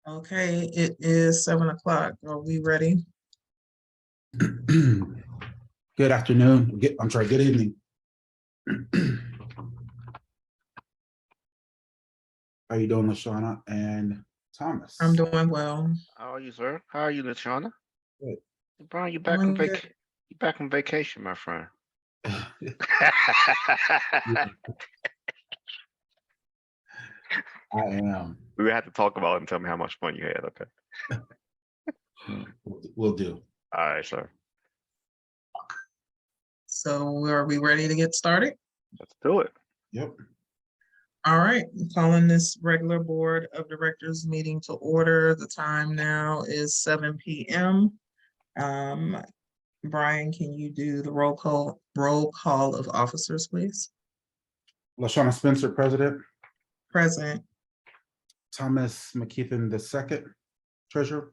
Okay, it is 7 o'clock. Are we ready? Good afternoon. I'm sorry, good evening. How you doing, LaShawna and Thomas? I'm doing well. How are you, sir? How are you, Lachana? Good. Brian, Doing good. you back from vacation, my friend. I am. We have to talk about it and tell me how much fun you had, okay? Will do. All right, sir. So are we ready to get started? Let's do it. Yep. All right, I'm calling this regular Board of Directors meeting to order. The time now is 7 p.m. Brian, can you do the roll call of officers, please? LaShawna Spencer, President. Present. Thomas McKeithen II, Treasurer.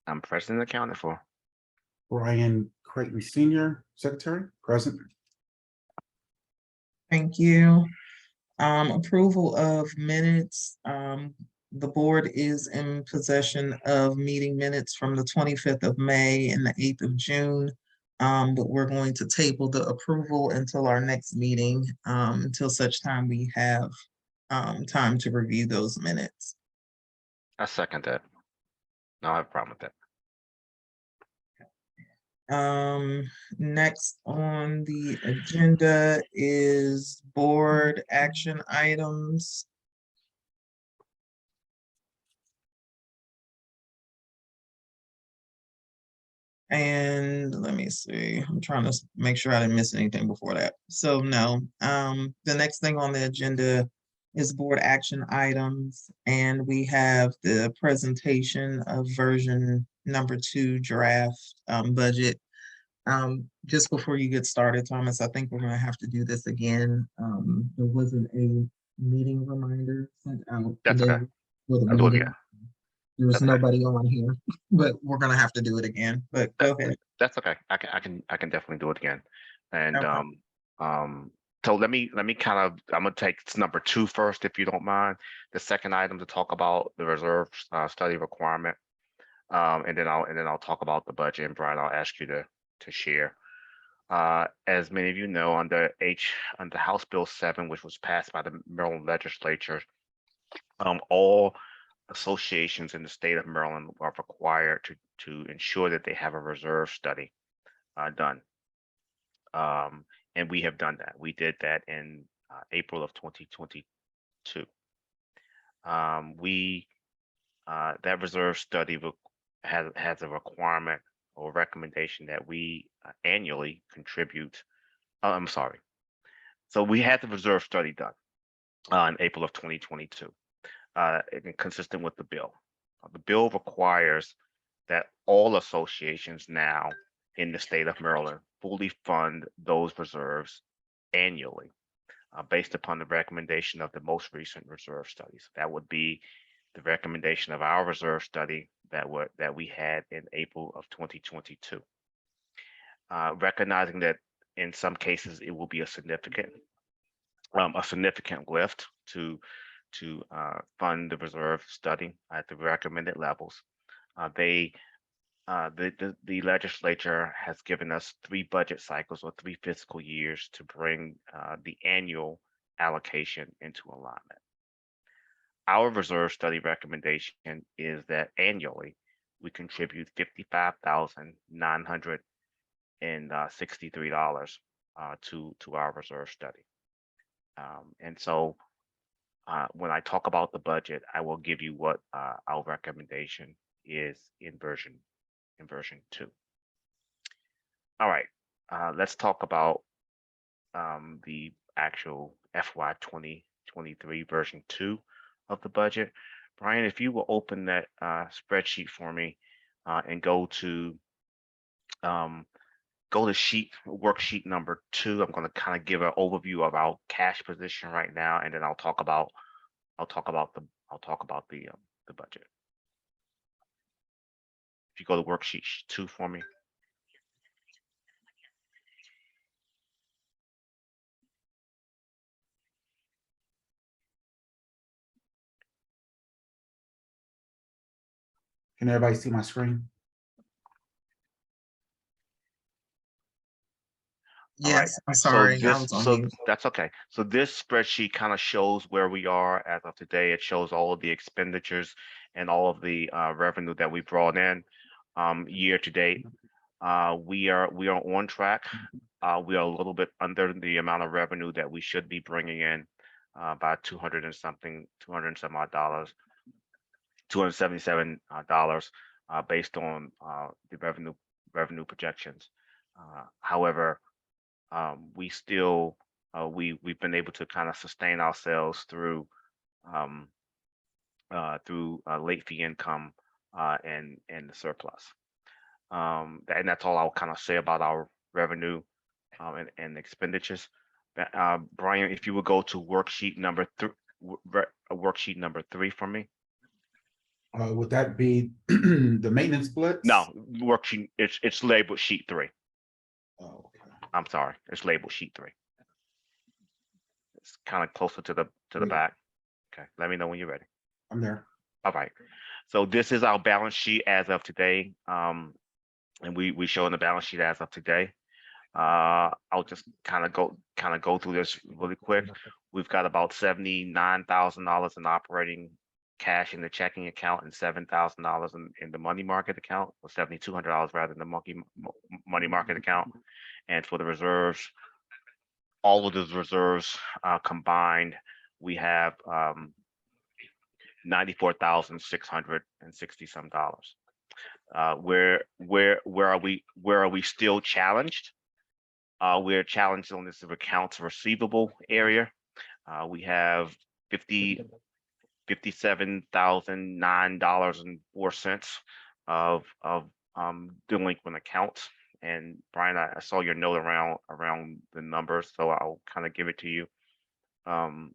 I'm president accounted for. Brian Creighton Senior, Secretary. Present. Thank you. Approval of minutes. The board is in possession of meeting minutes from the 25th of May and the 8th of June. But we're going to table the approval until our next meeting, until such time we have time to review those minutes. I second that. No, I have a problem with that. Next on the agenda is board action items. And let me see, I'm trying to make sure I didn't miss anything before that. So no, the next thing on the agenda is board action items. And we have the presentation of version number 2 draft budget. Just before you get started, Thomas, I think we're gonna have to do this again. There wasn't a meeting reminder sent out That's today okay. for the I'll do it meeting. again. There was That's okay. nobody on here, but we're gonna have to do it again, but go ahead. That's okay. I can definitely do it again. And Okay. so let me kind of, I'm gonna take number 2 first, if you don't mind. The second item to talk about the reserve study requirement. And then I'll talk about the budget, and Brian, I'll ask you to share. As many of you know, under House Bill 7, which was passed by the Maryland legislature, all associations in the state of Maryland are required to ensure that they have a reserve study done. And we have done that. We did that in April of 2022. That reserve study has a requirement or recommendation that we annually contribute. I'm sorry. So we had the reserve study done in April of 2022, consistent with the bill. The bill requires that all associations now in the state of Maryland fully fund those reserves annually, based upon the recommendation of the most recent reserve studies. That would be the recommendation of our reserve study that we had in April of 2022. Recognizing that in some cases it will be a significant lift to fund the reserve study at the recommended levels. The legislature has given us 3 budget cycles or 3 fiscal years to bring the annual allocation into alignment. Our reserve study recommendation is that annually we contribute $55,963 to our reserve study. And so when I talk about the budget, I will give you what our recommendation is in version 2. All right, let's talk about the actual FY 2023 version 2 of the budget. Brian, if you will open that spreadsheet for me and go to worksheet number 2. I'm going to kind of give an overview of our cash position right now, and then I'll talk about the budget. If you go to worksheet 2 for me. Can everybody see my screen? All right. Yes, I'm So sorry, I this, was on so mute. that's okay. So this spreadsheet kind of shows where we are as of today. It shows all of the expenditures and all of the revenue that we brought in year to date. We are on track. We are a little bit under the amount of revenue that we should be bringing in by 200 and something, 200 and some odd dollars, $277 based on the revenue projections. However, we still we've been able to kind of sustain ourselves through late fee income and the surplus. And that's all I'll kind of say about our revenue and expenditures. Brian, if you would go to worksheet number three for me. Would that be the maintenance splits? No, worksheet. It's labeled sheet 3. Oh, okay. I'm sorry, it's labeled sheet 3. It's kind of closer to the Yeah. back. Okay, let me know when you're ready. I'm there. All right. So this is our balance sheet as of today. And we showing the balance sheet as of today. I'll just kind of go through this really quick. We've got about $79,000 in operating cash in the checking account and $7,000 in the money market account, or $7,200 rather than the money market account. And for the reserves, all of those reserves combined, we have $94,660 some dollars. Where are we still challenged? We're challenged on this accounts receivable area. We have $57,009.04 of delinquent accounts. And Brian, I saw your note around the numbers, so I'll kind of give it to you. And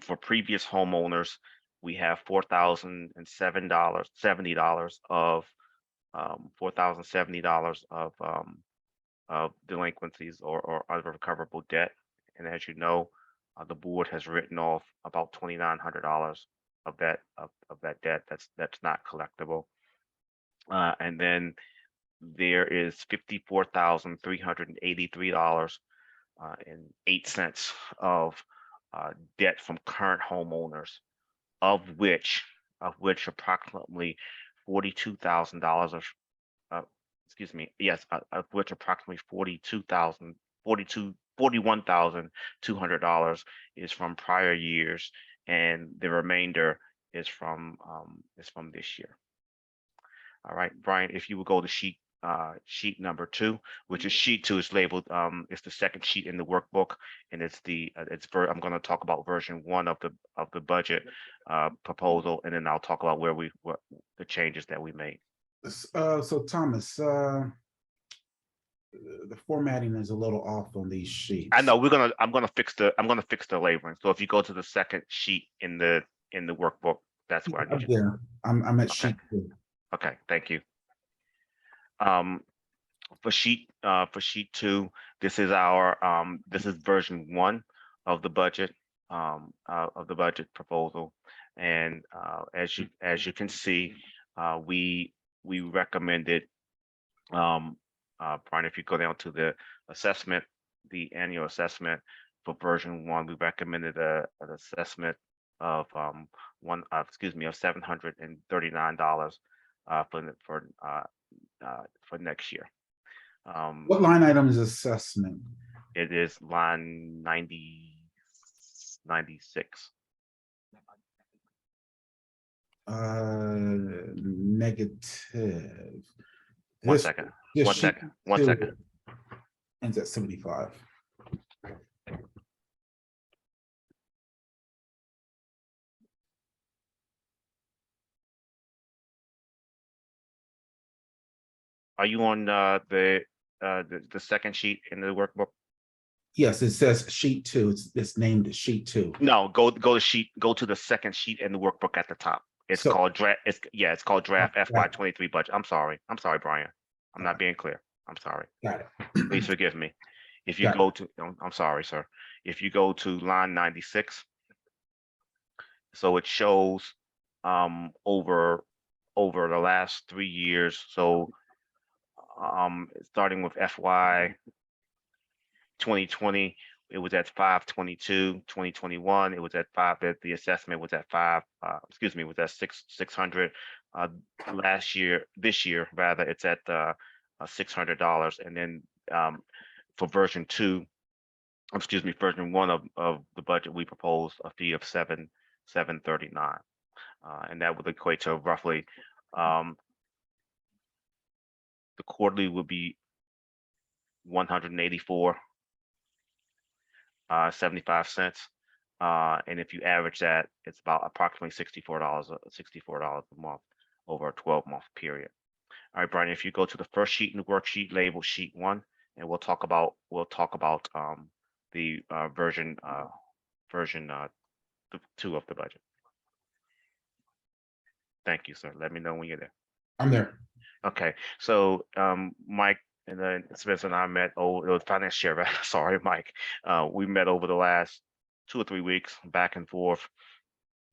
for previous homeowners, we have $4,070 of $4,070 of delinquencies or unrecoverable debt. And as you know, the board has written off about $2,900 of that debt that's not collectible. And then there is $54,383.08 of debt from current homeowners, of which approximately $42,000 of of which approximately $41,200 is from prior years, and the remainder is from this year. All right, Brian, if you would go to sheet number 2, which is sheet 2 is labeled it's the second sheet in the workbook, and it's I'm going to talk about version 1 of the budget proposal, and then I'll talk about what the changes that we made. So Thomas, the formatting is a little off on these sheets. I know I'm gonna fix the labeling. So if you go to the second sheet in the workbook, that's where I need you. There. I'm at sheet 2. Okay, thank you. For sheet 2, this is version 1 of the budget proposal, and as you can see, we recommended, Brian, if you go down to the assessment, the annual assessment for version 1, we recommended an assessment of $739 for next year. What line item is assessment? It is line 96. Negative. One second. Ends at 75. Are you on the second sheet in the workbook? Yes, it says sheet 2. It's named sheet 2. No, go to the second sheet in the workbook at the top. It's called draft. It's called draft FY23 budget. I'm sorry, Brian. I'm not being clear. I'm sorry. Got it. Please forgive me. If you go to, I'm sorry, sir. If you go to line 96, so it shows over over the last 3 years. So starting with FY 2020, it was at 522. 2021, it was at 5. That the assessment was at 5. Excuse me, was at 600. Last year, this year rather, it's at $600. And then for version 2, excuse me, version 1 of the budget, we proposed a fee of $739, and that would equate to roughly the quarterly would be $184.75. And if you average that, it's about approximately $64 a month over a 12-month period. All right, Brian, if you go to the first sheet in the worksheet labeled sheet 1, and we'll talk about the version 2 of the budget. Thank you, sir. Let me know when you're there. I'm there. Okay, so Mike and then Spencer and I met. It was finance chair, right? Sorry, Mike. We met over the last 2 or 3 weeks, back and forth.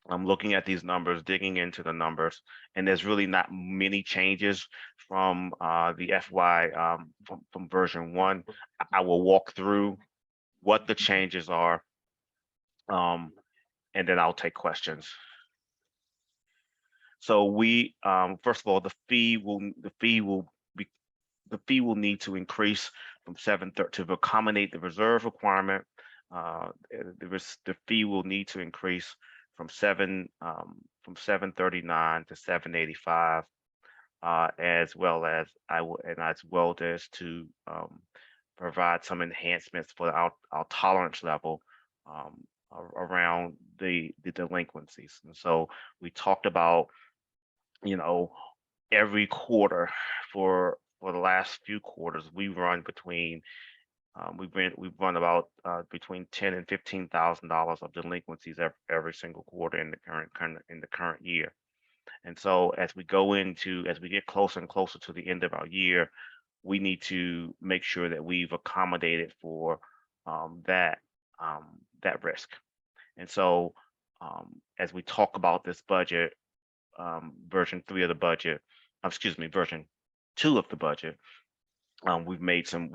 I'm looking at these numbers, digging into the numbers, and there's really not many changes from the FY from version 1. I will walk through what the changes are, and then I'll take questions. So we first of all, the fee will need to increase from 730 to accommodate the reserve requirement. The fee will need to increase from 739 to 785, as well as to provide some enhancements for our tolerance level around the delinquencies. And so we talked about, every quarter for the last few quarters, we run between we've run about between $10,000 and $15,000 of delinquencies every single quarter in the current year. And so as we get closer and closer to the end of our year, we need to make sure that we've accommodated for that risk. And so as we talk about this budget, version 3 of the budget, version 2 of the budget, we've made some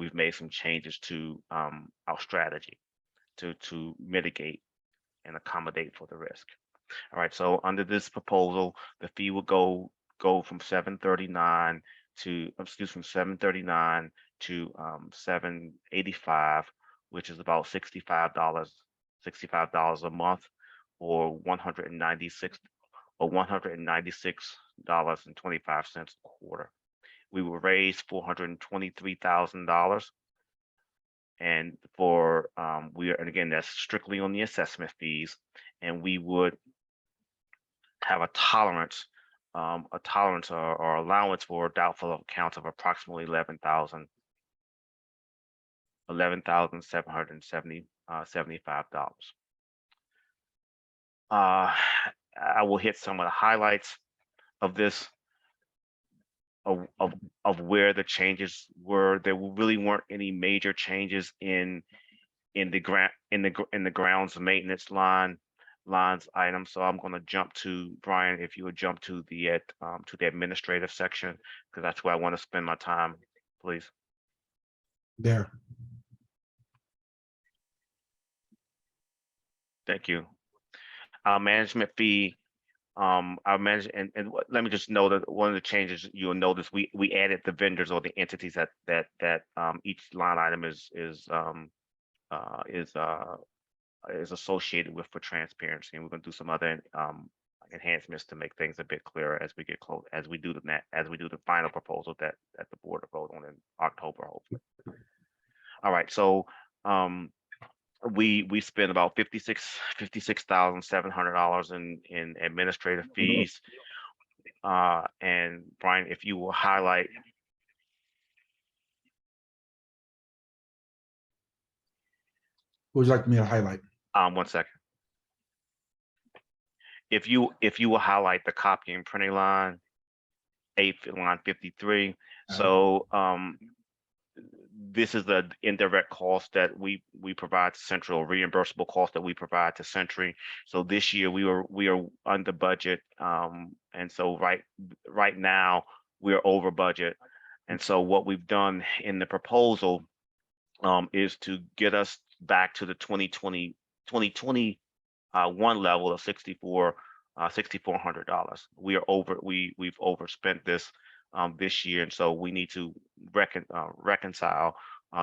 changes to our strategy to mitigate and accommodate for the risk. All right, so under this proposal, the fee will go from 739 to $785, which is about $65 a month, or $196.25 a quarter. We will raise $423,000, and and again, that's strictly on the assessment fees, and we would have a tolerance or allowance for doubtful accounts of approximately $11,775. I will hit some of the highlights of this, of where the changes were. There really weren't any major changes in the grounds maintenance lines item. So I'm going to jump to Brian. If you would jump to the administrative section, because that's where I want to spend my time, please. There. Thank you. Our management fee. Let me just know that one of the changes you'll notice, we added the vendors or the entities that each line item is associated with for transparency, and we're going to do some other enhancements to make things a bit clearer as we get close, as we do the final proposal that the board will vote on in October, hopefully. All right, so we spent about $56,700 in administrative fees, and Brian, if you will highlight. Who would you like me to highlight? 1 second. If you will highlight the copy and printing line, line 53. So this is the indirect cost that we provide to Central, reimbursable cost that we provide to Century. So this year we are under budget, and so right now we're over budget. And so what we've done in the proposal is to get us back to the 2021 level of $6,400. We've overspent this this year, and so we need to reconcile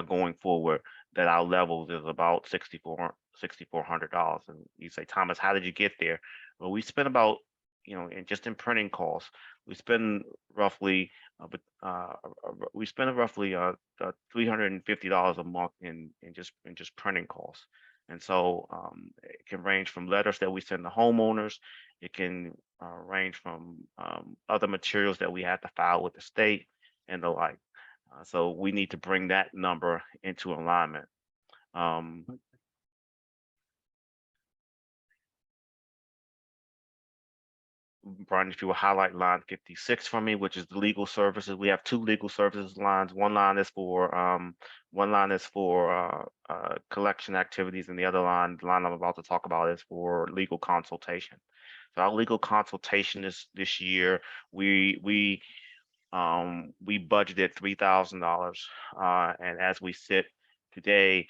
going forward that our levels is about $6,400. And you say, Thomas, how did you get there? Well, we spent about, just in printing costs, we spend roughly $350 a month in just printing costs. And so it can range from letters that we send to homeowners. It can range from other materials that we have to file with the state and the like. So we need to bring that number into alignment. Brian, if you will highlight line 56 for me, which is the legal services. We have two legal services lines. One line is for collection activities, and the other line, the line I'm about to talk about, is for legal consultation. So our legal consultation this year, we budgeted $3,000, and as we sit today,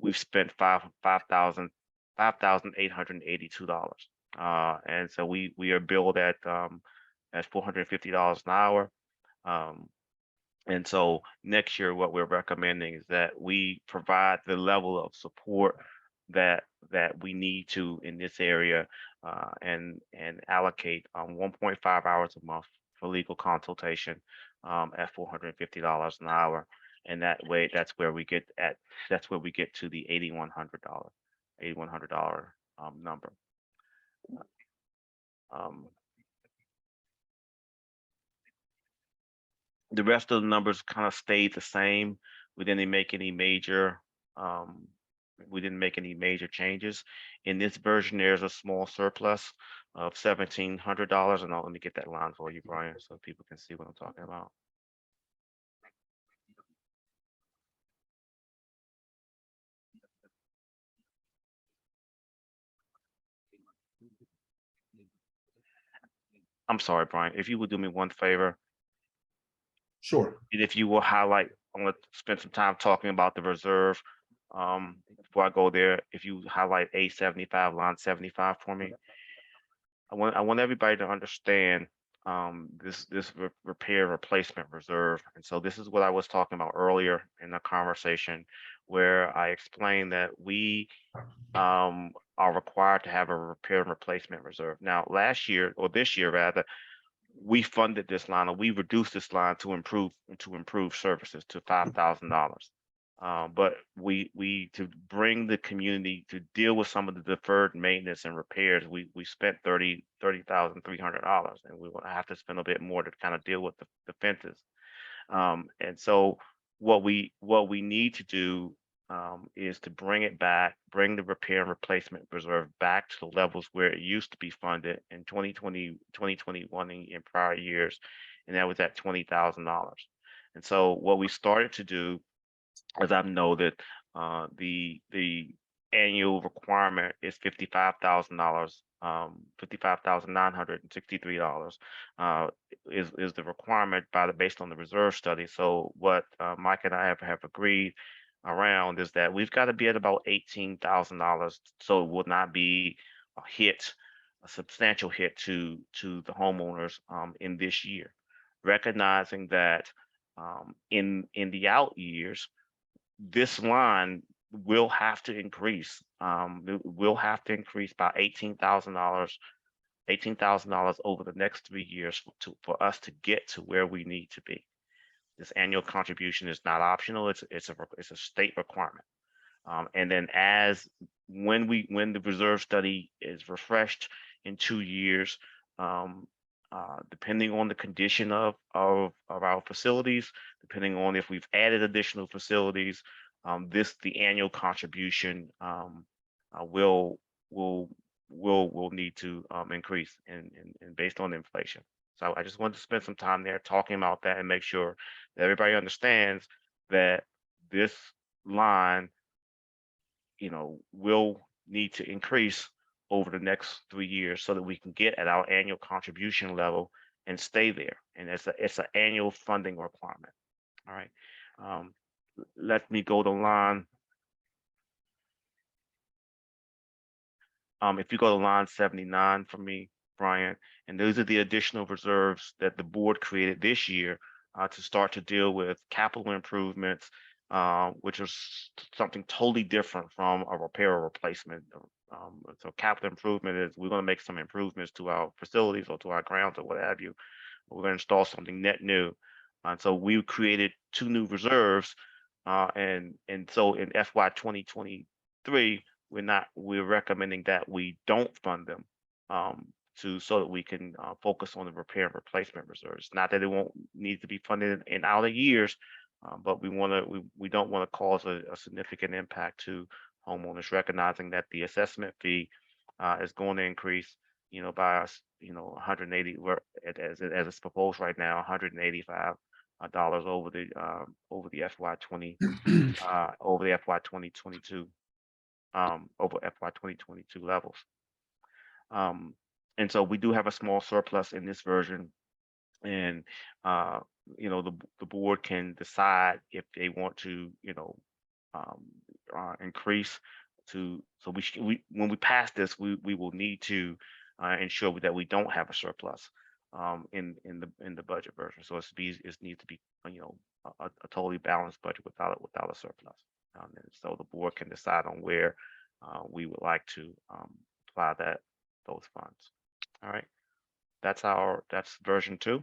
we've spent $5,882. And so we are billed at $450 an hour. And so next year, what we're recommending is that we provide the level of support that we need to in this area, and allocate 1.5 hours a month for legal consultation at $450 an hour. And that way, that's where we get to the $8,100 number. The rest of the numbers kind of stayed the same. We didn't make any major changes. In this version, there's a small surplus of $1,700, and let me get that line for you, Brian, so people can see what I'm talking about. I'm sorry, Brian, if you would do me one favor. Sure. And if you will highlight, I'm going to spend some time talking about the reserve before I go there. If you highlight A75, line 75 for me. I want everybody to understand this repair replacement reserve. And so this is what I was talking about earlier in the conversation, where I explained that we are required to have a repair and replacement reserve. Now, last year, or this year rather, we funded this line, or we reduced this line to improve services to $5,000. But we to bring the community to deal with some of the deferred maintenance and repairs, we spent $30,300, and we will have to spend a bit more to kind of deal with the fences. And so what we need to do is to bring the repair and replacement reserve back to the levels where it used to be funded in 2020, 2021 in prior years, and that was at $20,000. And so what we started to do, as I've noted, the annual requirement is $55,000, $55,963 is the requirement based on the reserve study. So what Mike and I have agreed around is that we've got to be at about $18,000, so it will not be a substantial hit to the homeowners in this year, recognizing that in the out years, this line will have to increase. It will have to increase by $18,000 over the next 3 years for us to get to where we need to be. This annual contribution is not optional; it's a state requirement. And then when the reserve study is refreshed in 2 years, depending on the condition of our facilities, depending on if we've added additional facilities, the annual contribution will need to increase and based on inflation. So I just wanted to spend some time there talking about that and make sure that everybody understands that this line, will need to increase over the next 3 years so that we can get at our annual contribution level and stay there. And it's an annual funding requirement. All right. Let me go to line. If you go to line 79 for me, Brian, and those are the additional reserves that the board created this year to start to deal with capital improvements, which is something totally different from a repair or replacement. So capital improvement is we're going to make some improvements to our facilities or to our grounds or what have you. We're going to install something net new. And so we created 2 new reserves. And so in FY 2023, we're recommending that we don't fund them so that we can focus on the repair and replacement reserves. Not that it won't need to be funded in outer years, but we don't want to cause a significant impact to homeowners, recognizing that the assessment fee is going to increase, by 180, as it's proposed right now, $185 over the FY 2022 over FY 2022 levels. And so we do have a small surplus in this version, and the board can decide if they want to increase to. So when we pass this, we will need to ensure that we don't have a surplus in the budget version. So it needs to be a totally balanced budget without a surplus. And so the board can decide on where we would like to apply those funds. All right, that's version 2,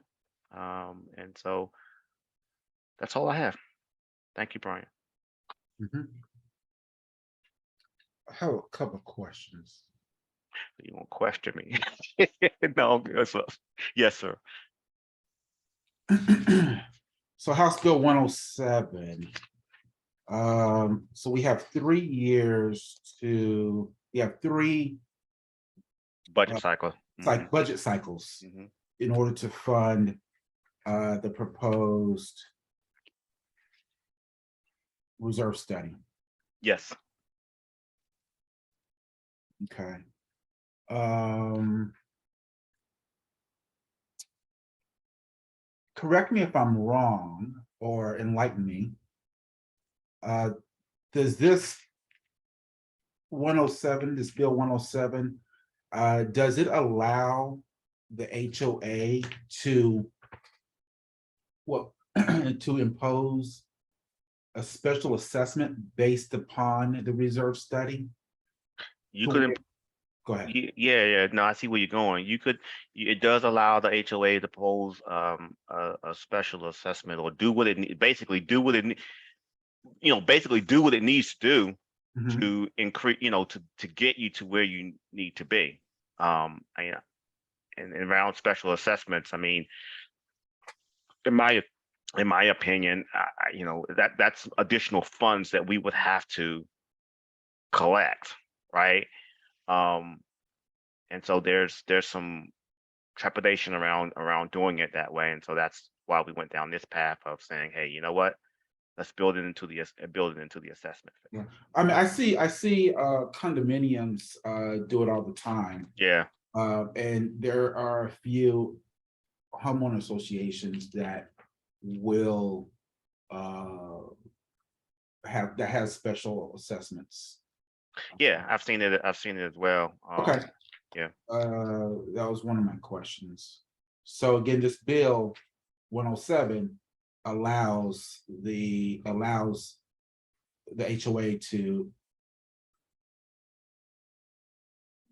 and so that's all I have. Thank you, Brian. Mhm. I have a couple of questions. You won't question me? No, yes, sir. So House Bill 107. So we have 3 years we have 3 Budget cycle. budget cycles Mhm. in order to fund the proposed reserve study. Yes. Okay. Correct me if I'm wrong or enlighten me. Does this 107, this bill 107, does it allow the HOA to to impose a special assessment based upon the reserve study? You could. Go ahead. Yeah. No, I see where you're going. It does allow the HOA to pose a special assessment or basically do what it needs to do Mhm. to increase, to get you to where you need to be. And around special assessments, I mean, in my opinion, that's additional funds that we would have to collect, right? And so there's some trepidation around doing it that way, and so that's why we went down this path of saying, hey, you know what? Let's build it into the assessment. Yeah. I mean, I see condominiums do it all the time. Yeah. And there are a few homeowner associations that will have special assessments. Yeah, I've seen it as well. Okay. Yeah. That was one of my questions. So again, this bill 107 allows the HOA to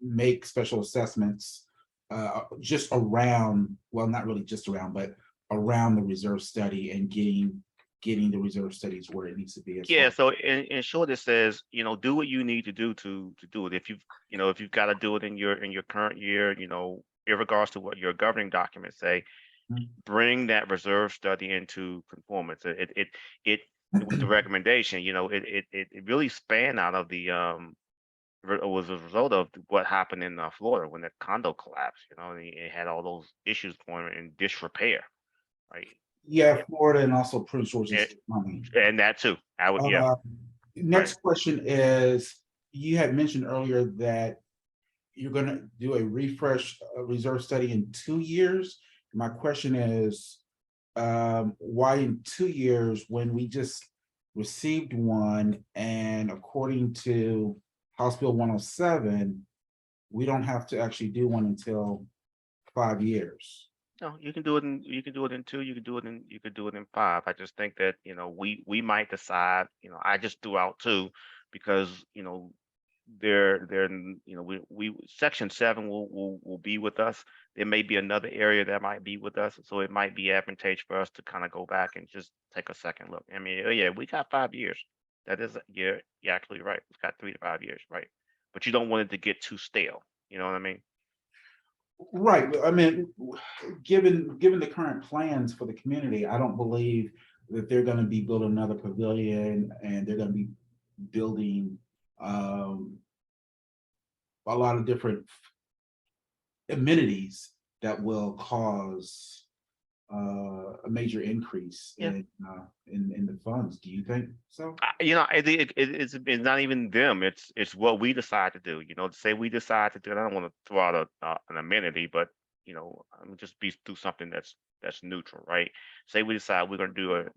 make special assessments just around, well, not really just around, but around the reserve study and getting the reserve studies where it needs to be. Yeah. So in short, it says, do what you need to do to do it. If you've got to do it in your current year, in regards to what your governing documents say, bring that reserve study into conformance. It with the recommendation, it really span out of the it was a result of what happened in Florida when the condo collapsed. It had all those issues going in disrepair, right? Yeah, Florida and also Prince George's And, money. and that too. I would, yeah. Next question is, you had mentioned earlier that you're gonna do a refresh reserve study in 2 years. My question is, why in 2 years when we just received one, and according to House Bill 107, we don't have to actually do one until 5 years. No, you can do it in 2, you can do it in 5. I just think that, we might decide, I just threw out 2 because, we section 7 will be with us. There may be another area that might be with us, so it might be advantageous for us to kind of go back and just take a second look. I mean, yeah, we got 5 years. That is, you're actually right. It's got 3 to 5 years, right? But you don't want it to get too stale. You know what I mean? Right. I mean, given the current plans for the community, I don't believe that they're going to be building another pavilion, and they're going to be building a lot of different amenities that will cause a major increase Yeah. in the funds. Do you think so? I think it's not even them. It's what we decide to do. Say we decide to do it. I don't want to throw out an amenity, but I'm just do something that's neutral, right? Say we decide we're going to do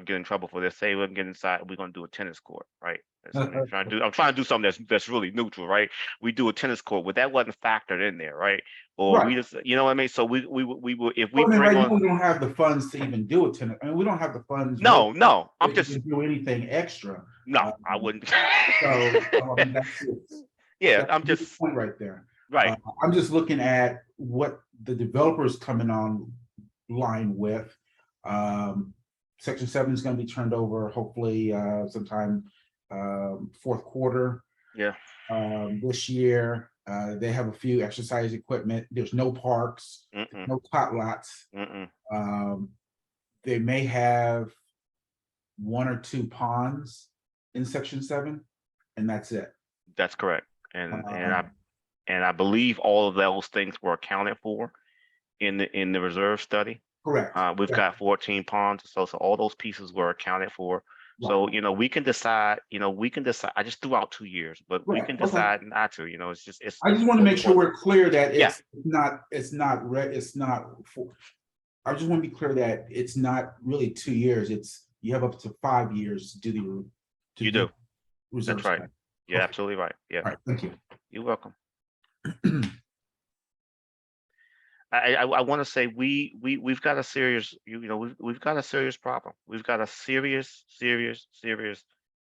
get in trouble for this. Say we're going to do a tennis court, right? That's something I'm trying to do something that's really neutral, right? We do a tennis court, but that wasn't factored in there, right? Or we Right. just, you know what I mean? So we will, if we Well, I mean, bring right now, on, we don't have the funds to even do a tennis. I mean, we don't have the funds no, to I'm just, even do anything extra. no, I wouldn't. So I mean, Yeah, that's I'm a good just, point right there. right. I'm just looking at what the developers coming on line with. Section 7 is going to be turned over hopefully sometime fourth quarter Yeah. this year. They have a few exercise equipment. There's no parks, Mm-mm, no tot lots. mm-mm. They may have 1 or 2 ponds in Section 7, and that's it. That's correct. And Um, I believe all of those things were accounted for in the reserve study. Correct. We've Yeah. got 14 ponds, so all those pieces were accounted for. So we can decide. I just threw out 2 years, but we Right. can Okay. decide not to. It's just I just want to make sure we're clear that Yeah. it's not for, I just want to be clear that it's not really 2 years. It's, you have up to 5 years to do You do. reserve That's right. study. You're Okay. absolutely right. Yeah. All right. Thank you. You're welcome. I want to say we've got a serious we've got a serious problem. We've got a serious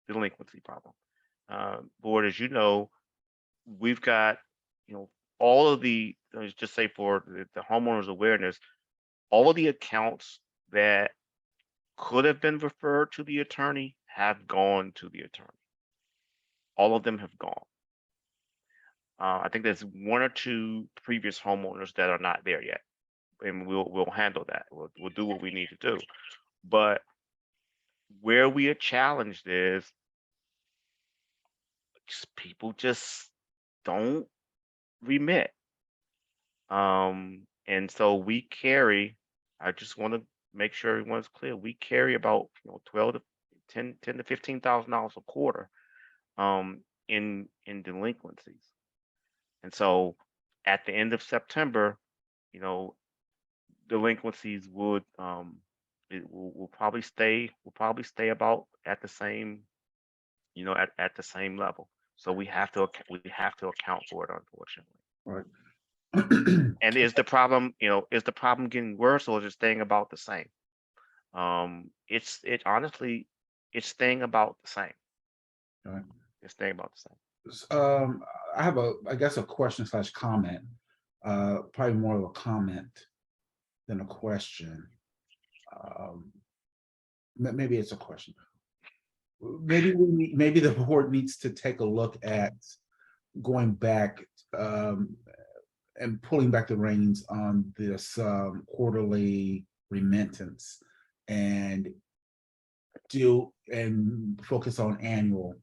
delinquency problem. Board, as you know, we've got all of the, let's just say for the homeowners awareness, all of the accounts that could have been referred to the attorney have gone to the attorney. All of them have gone. I think there's 1 or 2 previous homeowners that are not there yet, and we'll handle that. We'll do what we need to do. But where we are challenged is people just don't remit. And so we carry, I just want to make sure everyone's clear, we carry about 12 to 10 to $15,000 a quarter in delinquencies. And so at the end of September, delinquencies would will probably stay about at the same at the same level. So we have to account for it, unfortunately. Right. And is the problem getting worse, or is it staying about the same? Honestly, it's staying about the same. Right. It's staying about the same. I have I guess a question / comment, probably more of a comment than a question. Maybe it's a question. Maybe the board needs to take a look at going back and pulling back the reins on this quarterly remittance and focus on annual.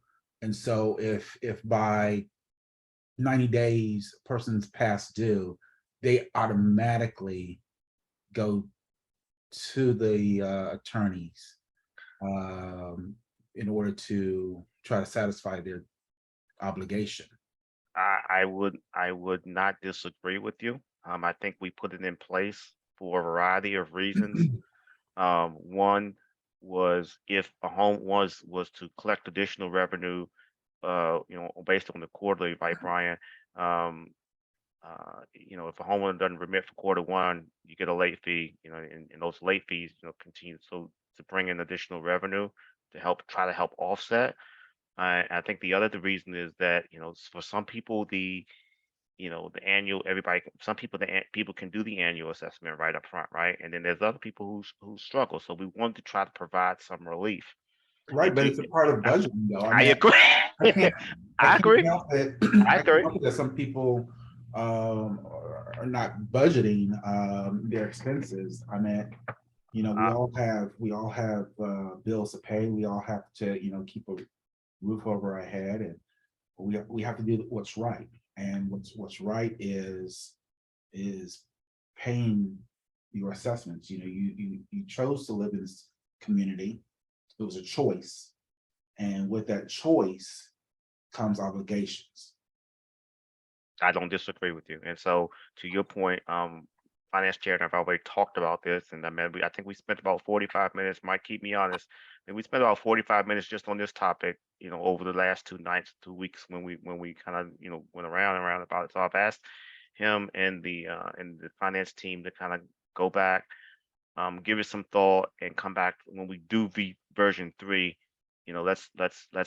And so if by 90 days a person's past due, they automatically go to the attorneys in order to try to satisfy their obligation. I would not disagree with you. I think we put it in place for a variety of reasons. One was if a home was to collect additional revenue, based on the quarterly, right, Brian? If a homeowner doesn't remit for quarter 1, you get a late fee, and those late fees, continue to bring in additional revenue to try to help offset. I think the reason is that, for some people, the annual, some people, people can do the annual assessment right up front, right? And then there's other people who struggle. So we wanted to try to provide some relief. Right, but it's a part of budgeting, though. I agree. I can't, I agree. help it. I I can't agree. help it that some people are not budgeting their expenses. I mean, we all have bills to pay. We all have to, keep a roof over our head, and we have to do what's right. And what's right is paying your assessments. You chose to live in this community. It was a choice, and with that choice comes obligations. I don't disagree with you. And so, to your point, finance chair and I've already talked about this, and I think we spent about 45 minutes. Might keep me honest, and we spent about 45 minutes just on this topic, over the last 2 weeks when we kind of went around and around about it. So I've asked him and the finance team to kind of go back, give it some thought, and come back when we do version 3. Let's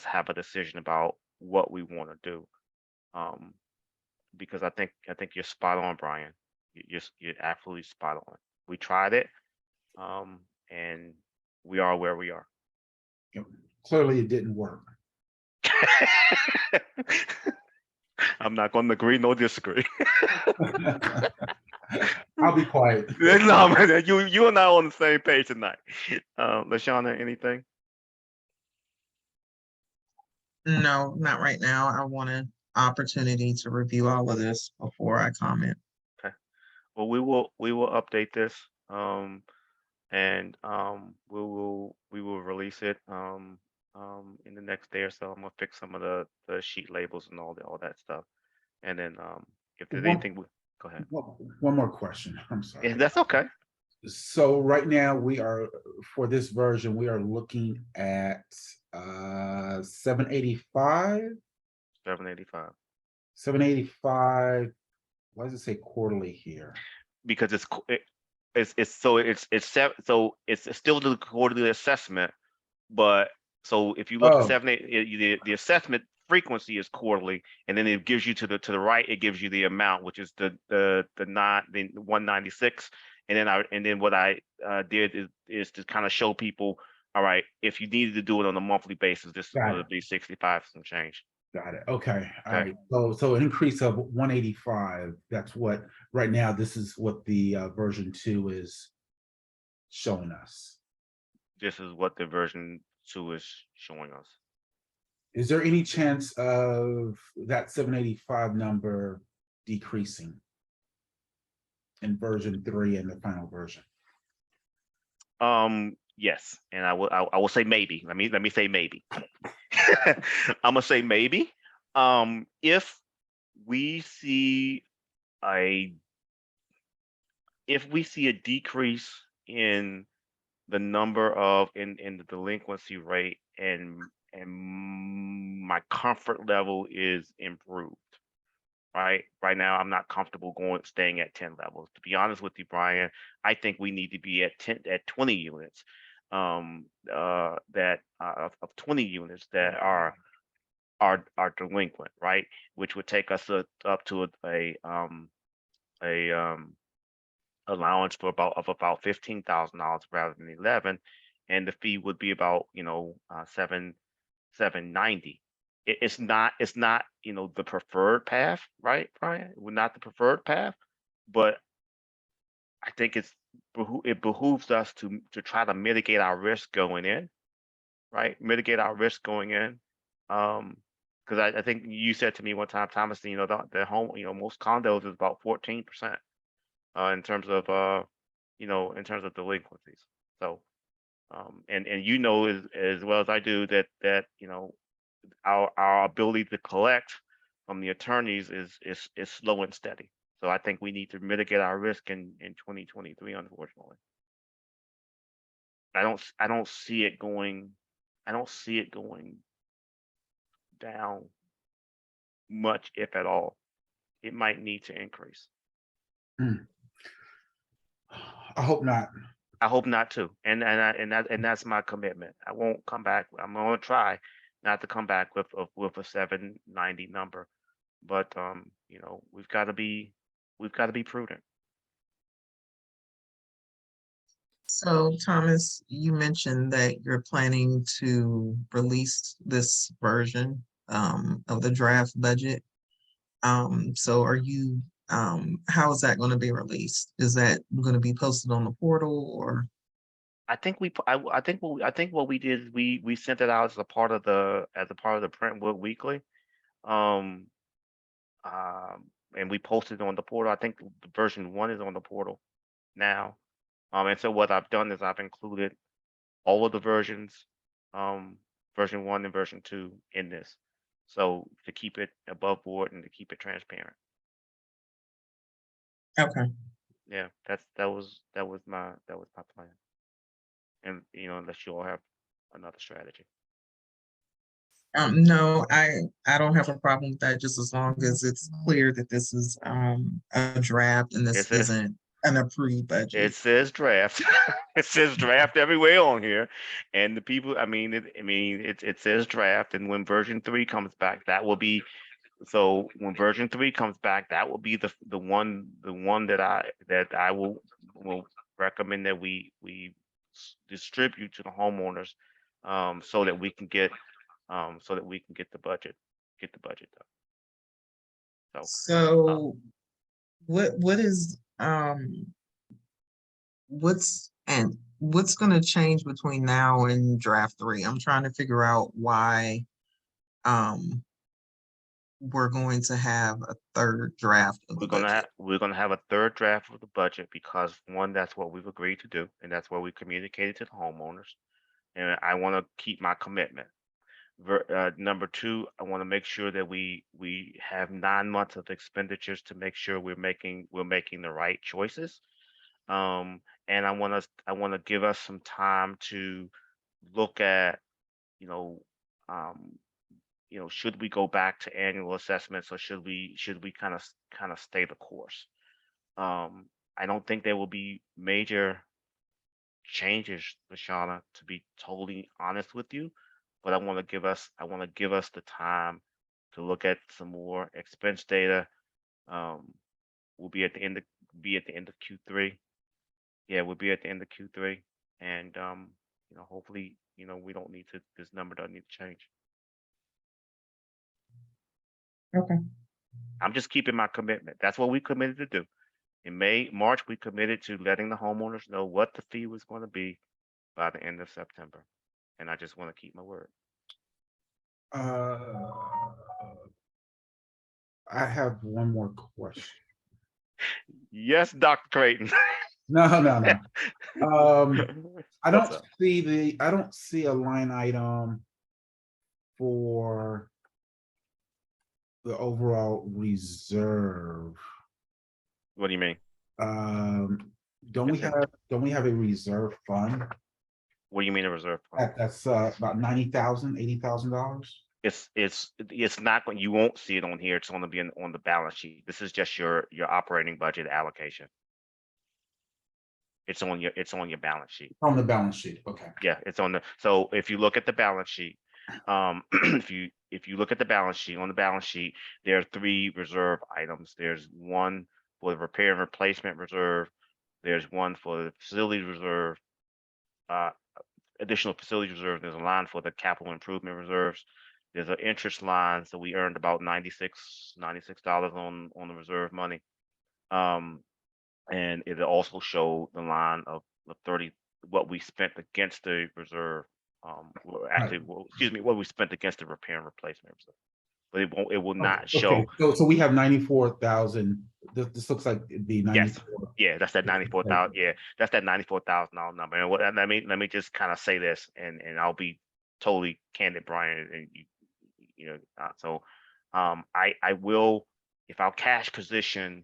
have a decision about what we want to do. Because I think you're spot on, Brian. You're absolutely spot on. We tried it, and we are where we are. Clearly, it didn't work. I'm not going to agree nor disagree. I'll be quiet. No, man, you and I are on the same page tonight. LaShawna, anything? No, not right now. I want an opportunity to review all of this before I comment. Okay. Well, we will update this, and we will release it in the next day or so. I'm gonna fix some of the sheet labels and all that stuff, and then if there's anything, go ahead. One more question. I'm sorry. Yeah, that's okay. So right now for this version, we are looking at 785. 785. 785. Why does it say quarterly here? Because it's still the quarterly assessment, but so if you look at 780, the assessment frequency is quarterly, and then it gives you to the right, it gives you the amount, which is the 196. And then what I did is to kind of show people, all right, if you needed to do it on a monthly basis, this is going to be 65 some change. Got it. Okay. All right. So an increase of 185. That's what right now. This is what the version 2 is showing us. This is what the version 2 is showing us. Is there any chance of that 785 number decreasing in version 3 and the final version? Yes, and I will say maybe. Let me say maybe. I'm gonna say maybe. If we see a decrease in the number of in the delinquency rate, and my comfort level is improved. Right now, I'm not comfortable staying at 10 levels. To be honest with you, Brian, I think we need to be at 20 units, of 20 units that are delinquent, right? Which would take us up to a allowance for about $15,000 rather than 11, and the fee would be about $790. It's not the preferred path, right, Brian? We're not the preferred path, but I think it behooves us to try to mitigate our risk going in, right? Mitigate our risk going in, because I think you said to me one time, Thomas, the home, most condos is about 14%, in terms of in terms of delinquencies. So, and you know as well as I do that our ability to collect from the attorneys is slow and steady. So I think we need to mitigate our risk in 2023, unfortunately. I don't see it going down much, if at all. It might need to increase. I hope not. I hope not too. And that's my commitment. I won't come back. I'm gonna try not to come back with a 790 number. But we've got to be prudent. So Thomas, you mentioned that you're planning to release this version of the draft budget. So are you, how is that going to be released? Is that going to be posted on the portal or? I think what we did is we sent it out as a part of the Brentwood Weekly. Um, and we posted it on the portal. I think the version 1 is on the portal now. And so what I've done is I've included all of the versions, version 1 and version 2 in this. So to keep it above board and to keep it transparent. Okay. Yeah, that was my plan. And unless you all have another strategy. No, I don't have a problem with that, just as long as it's clear that this is a draft and this It's a isn't an approved It budget. says draft. It says draft everywhere on here, and the people. It says draft, and when version 3 comes back, that will be. So when version 3 comes back, that will be the one that I will recommend that we distribute to the homeowners, so that we can get the budget done. So So what is what's going to change between now and draft 3? I'm trying to figure out why we're going to have a third draft of the budget. we're gonna have a third draft of the budget because one, that's what we've agreed to do, and that's what we communicated to the homeowners. And I want to keep my commitment. Number 2, I want to make sure that we have 9 months of expenditures to make sure we're making the right choices. And I want to give us some time to look at, should we go back to annual assessments or should we kind of stay the course? I don't think there will be major changes, Lashana, to be totally honest with you, but I want to give us the time to look at some more expense data. We'll be at the end of Q3. Yeah, we'll be at the end of Q3, and hopefully, we don't need to. This number doesn't need to change. Okay. I'm just keeping my commitment. That's what we committed to do. In March, we committed to letting the homeowners know what the fee was going to be by the end of September, and I just want to keep my word. I have one more question. Yes, Dr. Creighton. No. I What's don't up? see a line item for the overall reserve. What do you mean? Don't we have a reserve fund? What do you mean a reserve fund? That's about $90,000, $80,000. It's not going. You won't see it on here. It's going to be on the balance sheet. This is just your operating budget allocation. It's on your balance sheet. On the balance sheet, okay. Yeah, it's on the. So if you look at the balance sheet, if you look at the balance sheet, on the balance sheet, there are 3 reserve items. There's one for the repair and replacement reserve. There's one for the facility reserve, additional facility reserve. There's a line for the capital improvement reserves. There's an interest line, so we earned about $96 on the reserve money. And it also showed the line of 30, what we spent against the reserve. Excuse me, what we spent against the repair and replacement reserve. So it will not show. Okay, so we have 94,000. This looks like it'd be Yes. 94. Yeah, that's that 94,000. Yeah, that's that $94,000 number. And and let me just kind of say this, and I'll be totally candid, Brian, and I will, if our cash position,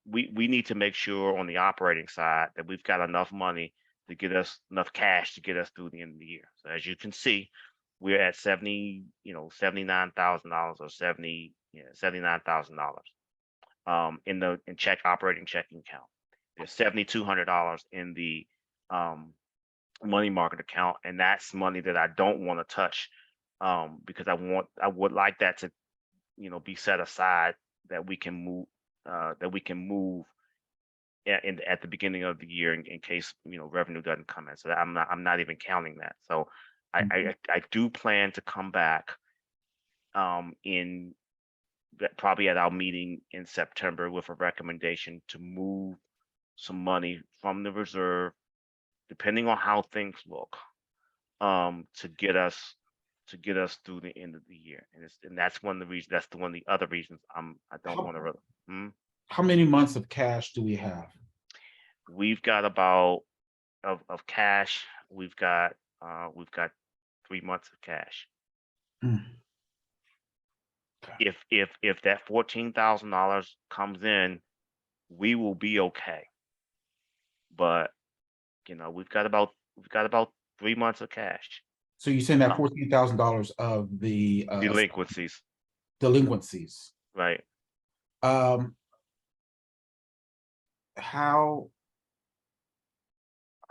we need to make sure on the operating side that we've got enough money to get us enough cash to get us through the end of the year. So as you can see, we're at $79,000 or $79,000 in operating checking account. There's $7,200 in the money market account, and that's money that I don't want to touch because I would like that to be set aside that we can move at the beginning of the year in case revenue doesn't come in. So I'm not even counting that. So I do plan to come back in probably at our meeting in September with a recommendation to move some money from the reserve, depending on how things look, to get us through the end of the year. And that's one of the reasons. That's one of the other reasons I don't want to really. How many months of cash do we have? We've got about of cash. We've got 3 months of cash. Okay. If that $14,000 comes in, we will be okay. But we've got about 3 months of cash. So you're saying that $14,000 of the delinquencies, right? How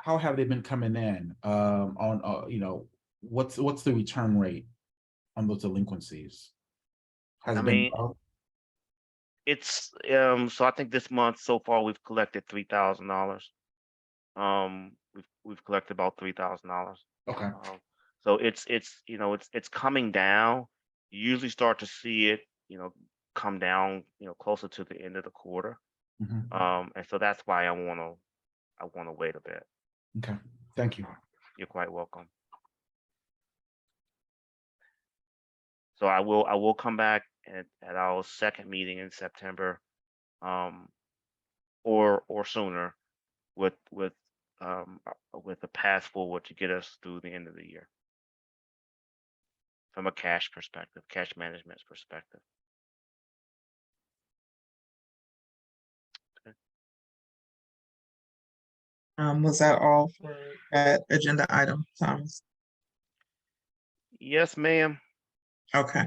have they been coming in? On what's the return rate on those delinquencies? Has it been low? It's so I think this month so far we've collected $3,000. We've collected about $3,000. Okay. So it's coming down. You usually start to see it come down closer to the end of the quarter. And so that's why I want to wait a bit. Okay, thank you. You're quite welcome. So I will come back at our second meeting in September, or sooner, with a path forward to get us through the end of the year from a cash perspective, cash management perspective. Was that all for that agenda item, Thomas? Yes, ma'am. Okay.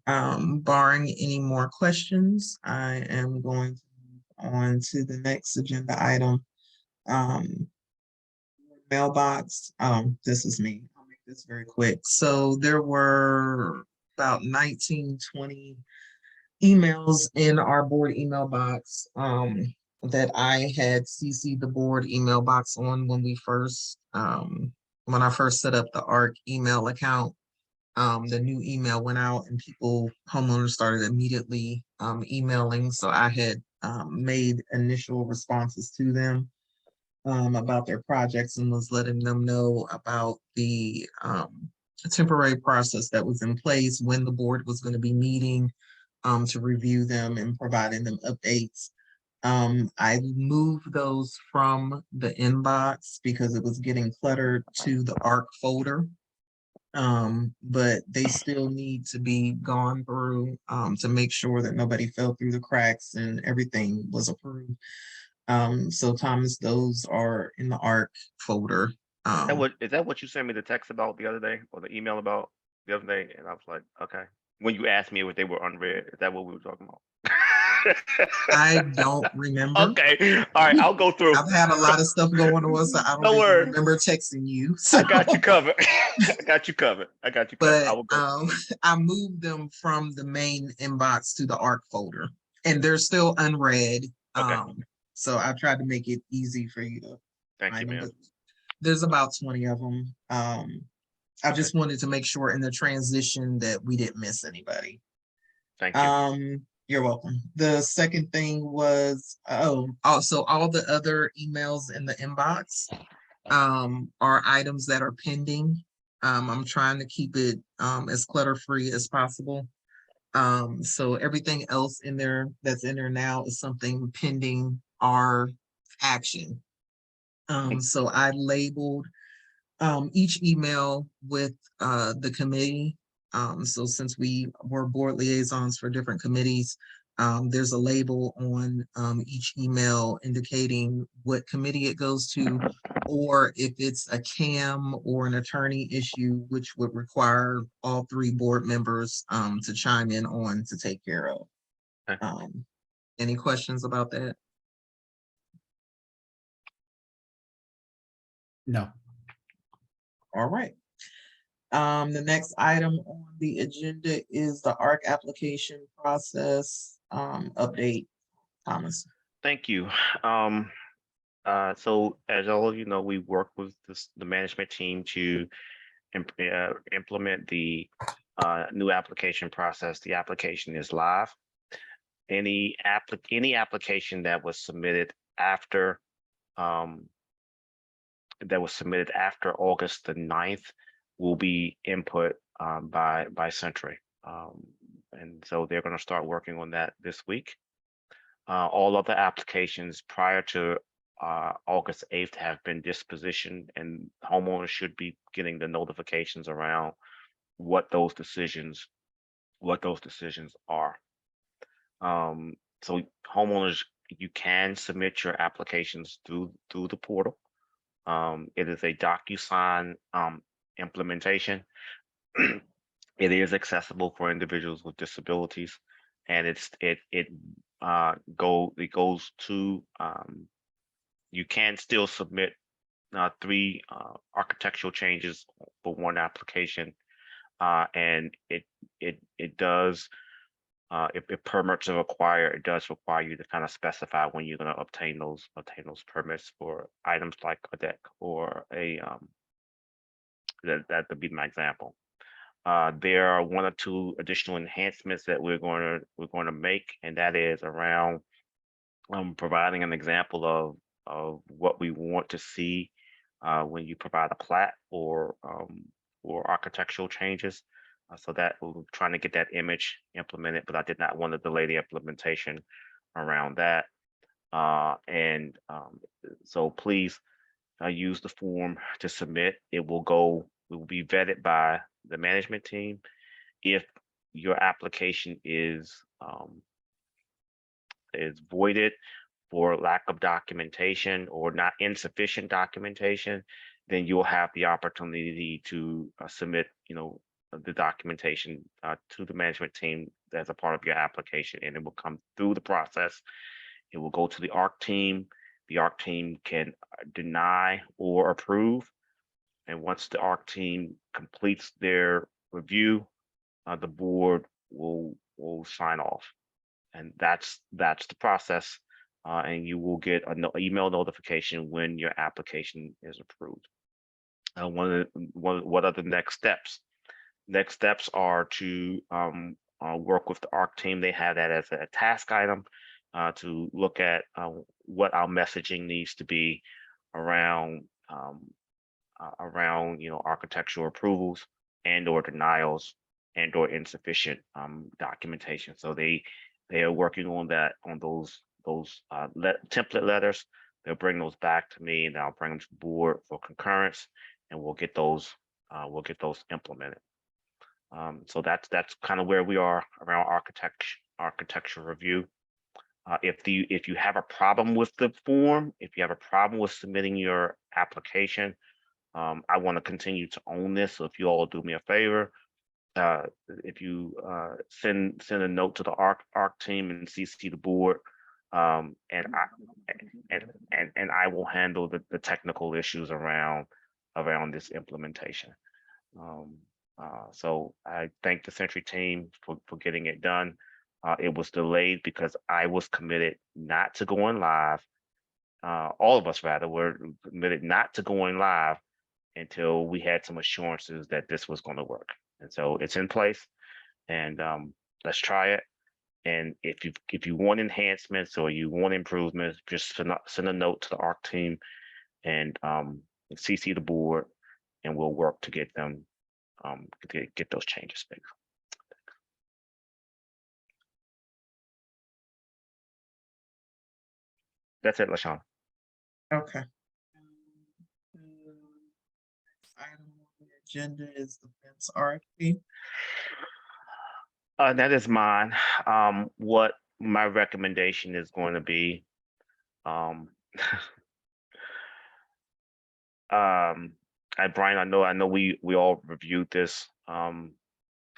Barring any more questions, I am going to move on to the next agenda item. Mailbox. This is me. I'll make this very quick. So there were about 19, 20 emails in our board email box that I had CC'd the board email box on when we first when I first set up the ARC email account. The new email went out and homeowners started immediately emailing. So I had made initial responses to them about their projects and was letting them know about the temporary process that was in place, when the board was going to be meeting to review them and providing them updates. I moved those from the inbox because it was getting cluttered to the ARC folder. But they still need to be gone through to make sure that nobody fell through the cracks and everything was approved. So Thomas, those are in the ARC folder. Is that what you sent me the text about the other day, or the email about the other day? And I was like, okay. When you asked me if they were unread, is that what we were talking about? I don't remember. Okay, all right, I'll go through. I've had a lot of stuff going on, so I don't even remember texting you. So. I got you covered. I got you covered. But I moved them from the main inbox to the ARC folder, and they're still unread. Okay. So I tried to make it easy for you to Thank you, ma'am. There's about 20 of them. I just wanted to make sure in the transition that we didn't miss anybody. Thank you. You're welcome. The second thing was, also all the other emails in the inbox are items that are pending. I'm trying to keep it as clutter-free as possible. So everything else in there that's in there now is something pending our action. So I labeled each email with the committee. So since we were board liaisons for different committees, there's a label on each email indicating what committee it goes to, or if it's a CAM or an attorney issue, which would require all 3 board members to chime in on to take care of. Okay. Any questions about that? No. All right. The next item on the agenda is the ARC application process update. Thomas. Thank you. So as all of you know, we work with the management team to implement the new application process. The application is live. Any application that was submitted after August the 9th will be input by Century. And so they're going to start working on that this week. All other applications prior to August 8th have been dispositioned, and homeowners should be getting the notifications around what those decisions are. So homeowners, you can submit your applications through the portal. It is a DocuSign implementation. It is accessible for individuals with disabilities, and it goes to you can still submit 3 architectural changes for one application, and it does if permits are required, it does require you to kind of specify when you're going to obtain those permits for items like a deck or a that would be my example. There are 1 or 2 additional enhancements that we're going to make, and that is around providing an example of what we want to see when you provide a plat or architectural changes. So that we're trying to get that image implemented, but I did not want to delay the implementation around that. So please use the form to submit. It will be vetted by the management team. If your application is voided for lack of documentation or not insufficient documentation, then you'll have the opportunity to submit, the documentation to the management team as a part of your application, and it will come through the process. It will go to the ARC team. The ARC team can deny or approve. And once the ARC team completes their review, the board will sign off. And that's the process. And you will get an email notification when your application is approved. What are the next steps? Next steps are to work with the ARC team. They have that as a task item to look at what our messaging needs to be around architectural approvals and or denials and or insufficient documentation. So they are working on that, on those template letters. They'll bring those back to me, and I'll bring them to the board for concurrence, and we'll get those implemented. So that's kind of where we are around architecture review. If you have a problem with the form, if you have a problem with submitting your application, I want to continue to own this. So if you all do me a favor, if you send a note to the ARC team and CC the board, and I will handle the technical issues around this implementation. So I thank the Century team for getting it done. It was delayed because I was committed not to going live. All of us rather were committed not to going live until we had some assurances that this was going to work. And so it's in place, and let's try it. And if you want enhancements or you want improvements, just send a note to the ARC team and CC the board, and we'll work to get them get those changes fixed. That's it, LaShawn. Okay. Item on the agenda is the fence RFP. That is mine. What my recommendation is going to be, Brian, I know we all reviewed this. I'm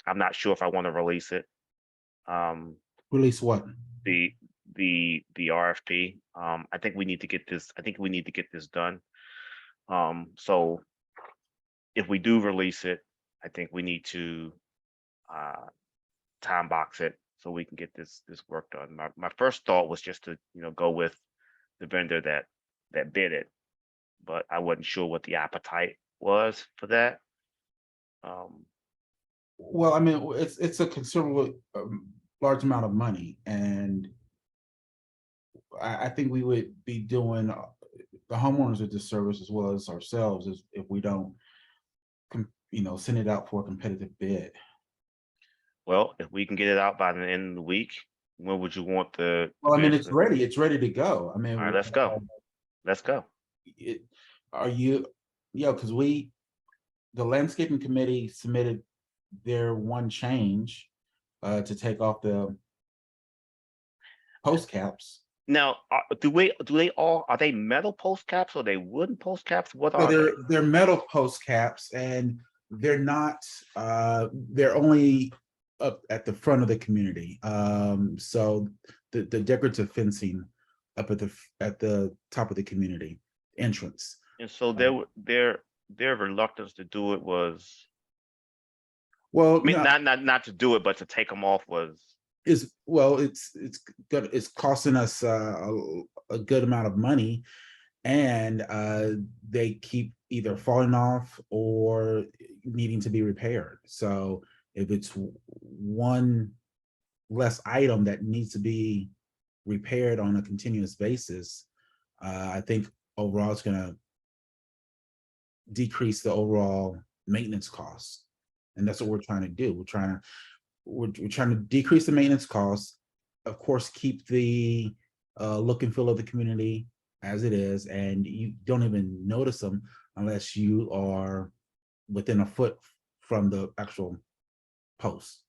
not sure if I want to release it. Release what? The RFP. I think we need to get this. I think we need to get this done. So if we do release it, I think we need to time box it so we can get this work done. My first thought was just to go with the vendor that bid it, but I wasn't sure what the appetite was for that. Well, I mean, it's a considerable large amount of money, and I think we would be doing the homeowners a disservice as well as ourselves if we don't, send it out for a competitive bid. Well, if we can get it out by the end of the week, when would you want the? Well, I mean, it's bids? ready. It's ready to go. I mean, All right, let's go. Let's go. Are you, because the landscaping committee submitted their one change to take off the post caps. Now, do they all, are they metal post caps or are they wooden post caps? What So are they? they're metal post caps, and they're not. They're only up at the front of the community. So the decorative fencing up at the top of the community entrance. And so their reluctance to do it was, Well, I mean, not to do it, but to take them off was. it's good. It's costing us a good amount of money, and they keep either falling off or needing to be repaired. So if it's one less item that needs to be repaired on a continuous basis, I think overall it's going to decrease the overall maintenance costs, and that's what we're trying to do. We're trying to decrease the maintenance costs, of course, keep the look and feel of the community as it is, and you don't even notice them unless you are within a foot from the actual post.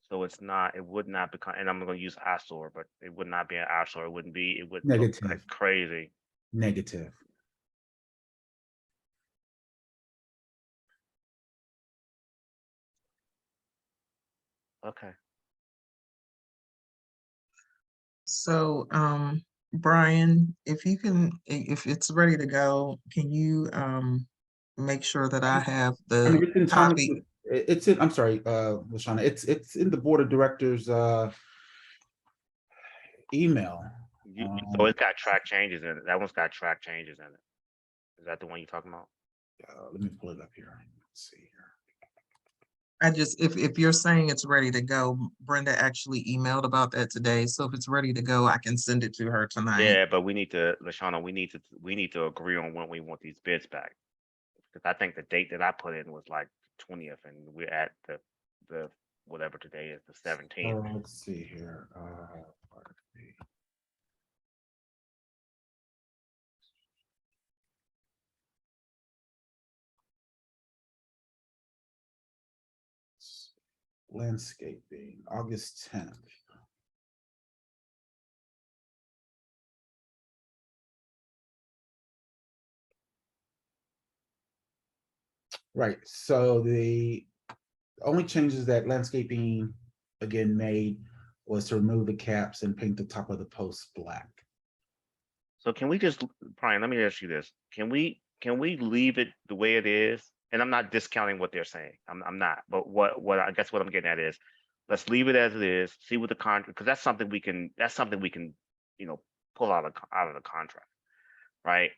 So it would not become, and I'm going to use eyesore, but it would not be an eyesore. It wouldn't be, it would look Negative. like crazy. Negative. Okay. So, Brian, if it's ready to go, can you make sure that I have I mean, the it's in copy? it's in, I'm sorry, LaShawna, it's in the board of directors email. So it's got track changes in it. That one's got track changes in it. Is that the one you're talking about? Let me pull it up here. Let's see here. I just, if you're saying it's ready to go, Brenda actually emailed about that today. So if it's ready to go, I can send it to her tonight. Yeah, but we need to, LaShawna, we need to agree on when we want these bids back. Because I think the date that I put in was like 20th, and we're at the whatever today is, the 17th. Let's see here. Landscaping, August 10th. Right, so the only changes that landscaping again made was to remove the caps and paint the top of the post black. So can we just, Brian, let me ask you this. Can we leave it the way it is? And I'm not discounting what they're saying. I'm not. But what I guess what I'm getting at is, let's leave it as it is. See what the contract, because that's something we can pull out of the contract, right?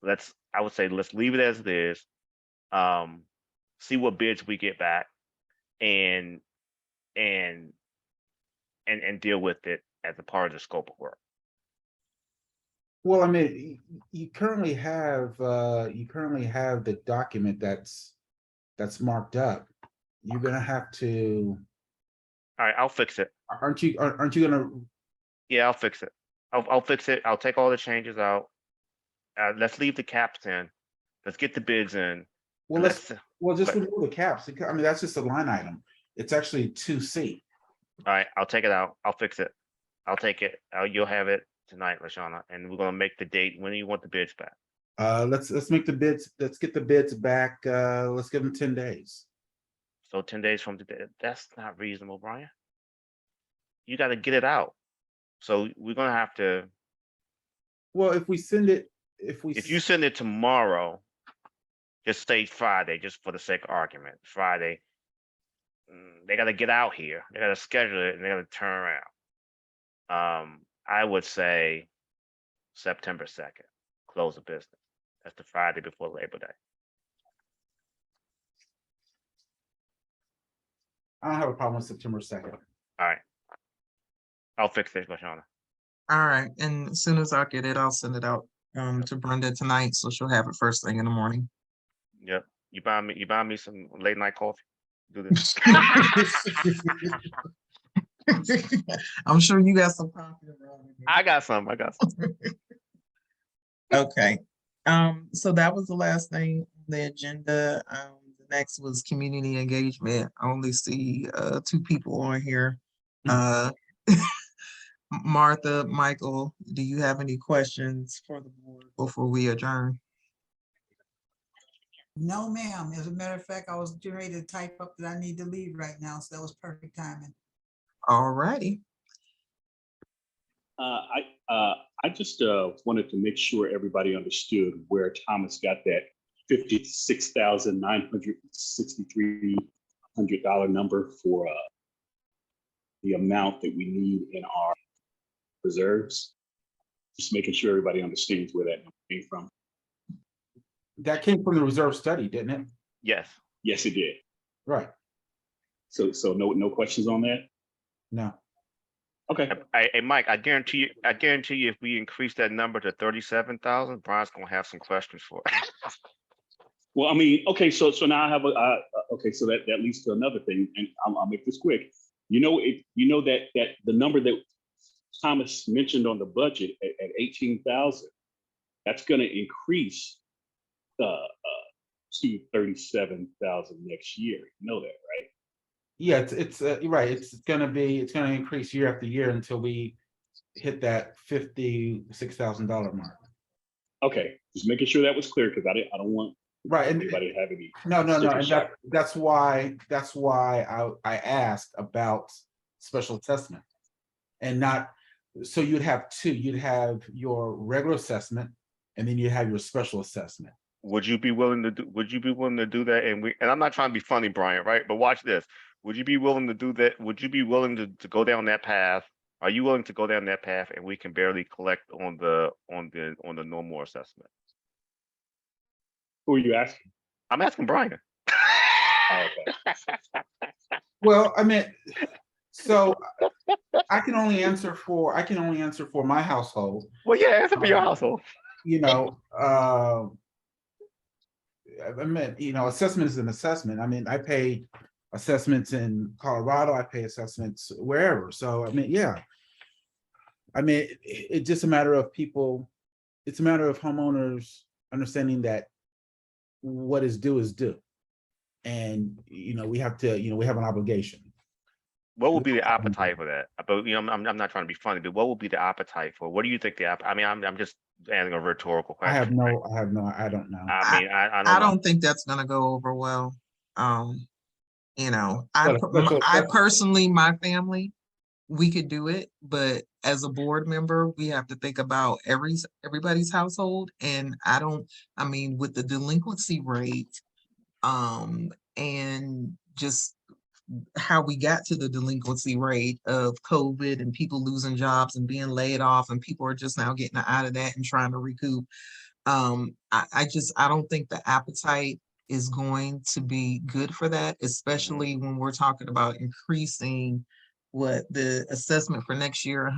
I would say let's leave it as it is. See what bids we get back, and deal with it as a part of the scope of work. Well, I mean, you currently have the document that's that's marked up, you're gonna have to, All right, I'll fix it. aren't you gonna, Yeah, I'll fix it. I'll fix it. I'll take all the changes out. Let's leave the caps in. Let's get the bids in. well, Let's, just let- remove the caps. I mean, that's just a line item. It's actually 2C. all right, I'll take it out. I'll fix it. I'll take it. You'll have it tonight, Lashana, and we're gonna make the date. When do you want the bids back? Let's make the bids, let's get the bids back, let's give them 10 days. So 10 days from today. That's not reasonable, Brian. You gotta get it out. So we're gonna have to, Well, if we send it, if you send it tomorrow, just say Friday, just for the sake of argument, Friday. They gotta get out here. They gotta schedule it and they gotta turn around. I would say September 2nd, close the business. That's the Friday before Labor Day. I don't have a problem with September 2nd. All right. I'll fix this, Lashana. All right, and as soon as I get it, I'll send it out to Brenda tonight, so she'll have it first thing in the morning. Yep. You buy me some late night coffee. Do this. I'm sure you got some coffee around here. I got some. Okay, so that was the last thing on the agenda. The next was community engagement. I only see 2 people on here. Martha, Michael, do you have any questions for the board before we adjourn? No, ma'am. As a matter of fact, I was getting ready to type up that I need to leave right now, so that was perfect timing. All righty. I just wanted to make sure everybody understood where Thomas got that $56,963 number for the amount that we need in our reserves. Just making sure everybody understands where that number came from. That came from the reserve study, didn't it? Yes. Yes, it did. Right, So no questions on that? no. Okay. Hey, Mike, I guarantee you, if we increase that number to 37,000, Brian's gonna have some questions for it. Well, I mean, okay, so now I have okay, so that leads to another thing, and I'll make this quick. You know that the number that Thomas mentioned on the budget at 18,000, that's going to increase to 37,000 next year. You know that, right? Yeah, it's you're right. It's gonna increase year after year until we hit that $56,000 mark. Okay, just making sure that was clear because I don't want Right, and anybody to have any. no, sticker and shock. that's why I asked about special assessment, and not, so you'd have 2. You'd have your regular assessment, and then you have your special assessment. Would you be willing to do that? And I'm not trying to be funny, Brian, right? But watch this. Would you be willing to do that? Would you be willing to go down that path? Are you willing to go down that path and we can barely collect on the no more assessment? Who are you asking? I'm asking Brian. Oh, okay. Well, I mean, so I can only answer for my household. Well, yeah, answer for your household. You know, I mean, assessment is an assessment. I mean, I paid assessments in Colorado, I pay assessments wherever. So, I mean, yeah. I mean, it's just a matter of people, it's a matter of homeowners understanding that what is due is due. And, we have to, we have an obligation. What would be the appetite for that? But I'm not trying to be funny, but what would be the appetite for? What do you think I mean, I'm just asking a rhetorical question. I don't know. I don't I don't think that's gonna go over well. I personally, my family, we could do it, but as a board member, we have to think about everybody's household. And with the delinquency rate, and just how we got to the delinquency rate of COVID and people losing jobs and being laid off, and people are just now getting out of that and trying to recoup. I don't think the appetite is going to be good for that, especially when we're talking about increasing the assessment for next year,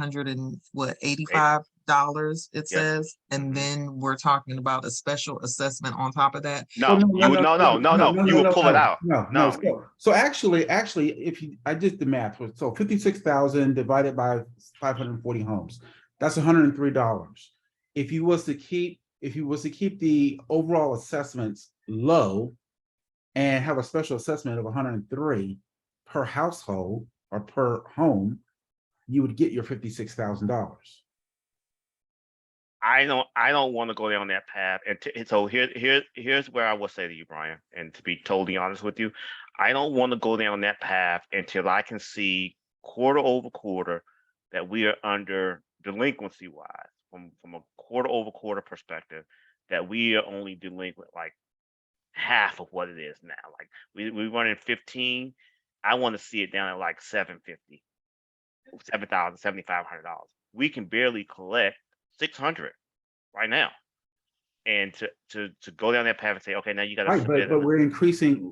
85 it Yes. says, and Mhm. then we're talking about a special assessment on top of that. No, you would, no, you would pull it out. No. No. So actually, if you, I did the math, so 56,000 divided by 540 homes, that's $103. If you was to keep the overall assessments low and have a special assessment of 103 per household or per home, you would get your $56,000. I don't want to go down that path. And so here's where I will say to you, Brian, and to be totally honest with you, I don't want to go down that path until I can see quarter over quarter that we are under delinquency wise from a quarter over quarter perspective, that we are only delinquent like half of what it is now. Like we running 15. I want to see it down at like 750, $7,000, $7,500. We can barely collect 600 right now, and to go down that path and say, okay, now you got to Right, submit but we're increasing,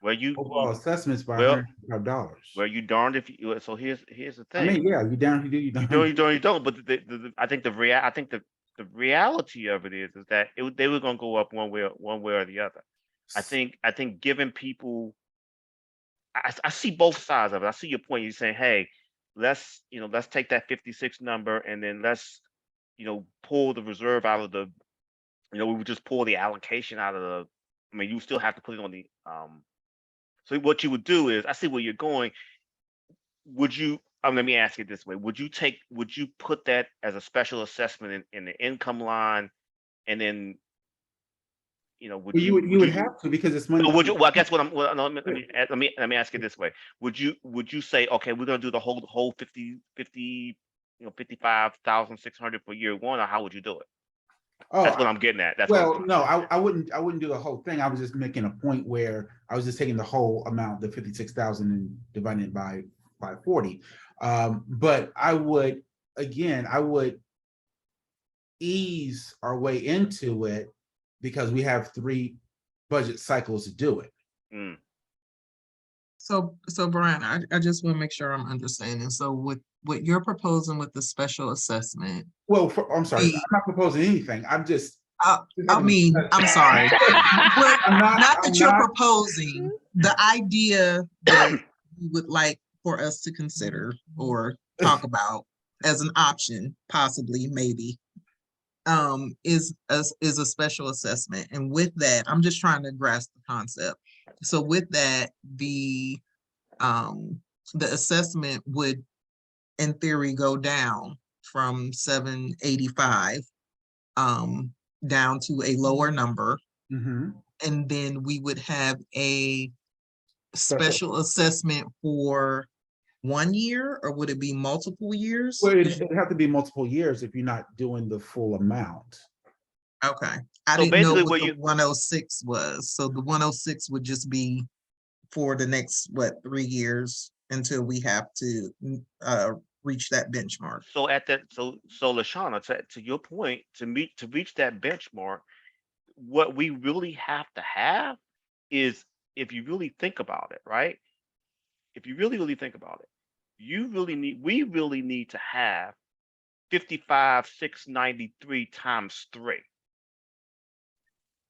where you overall assessments by well, $105. where you darned if you. So here's the I thing. mean, yeah, you down, you do, you You don't. you don't. But I think the reality of it is that they were going to go up one way or the other. I think giving people, I see both sides of it. I see your point. You're saying, hey, let's take that 56 number and then let's pull the reserve out of the, we would just pull the allocation out of the. I mean, you still have to put it on the. So what you would do is, I see where you're going. Would you? Let me ask it this way: Would you put that as a special assessment in the income line, and then would You would have to, because it's money. So would you? Well, I guess what I'm. Well, no, let me ask it this way: Would you say, okay, we're gonna do the whole 50, 55,600 for year one, or how would you do it? That's what I'm getting at. That's Well, no, I wouldn't do the whole thing. I was just making a point where I was just taking the whole amount, the 56,000, and dividing it by 40. But I would ease our way into it, because we have 3 budget cycles to do it. Mm. So Brian, I just want to make sure I'm understanding. So with what you're proposing with the special assessment. Well, I'm sorry, I'm not proposing anything. I'm just. I'm sorry. Not that you're proposing, the idea that you would like for us to consider or talk about as an option, possibly, maybe, is a special assessment. And with that, I'm just trying to grasp the concept. So with that, the assessment would, in theory, go down from 785 down to a lower number. Mm-hmm. And then we would have a special assessment for 1 year, or would it be multiple years? Well, it'd have to be multiple years if you're not doing the full amount. Okay. I So didn't know basically what the 106 was. So the 106 would just be for the next, 3 years until we have to reach that benchmark. So at that, so Lashana, to your point, to reach that benchmark, what we really have to have is, if you really think about it, right? If you really think about it, we really need to have 55,693 times 3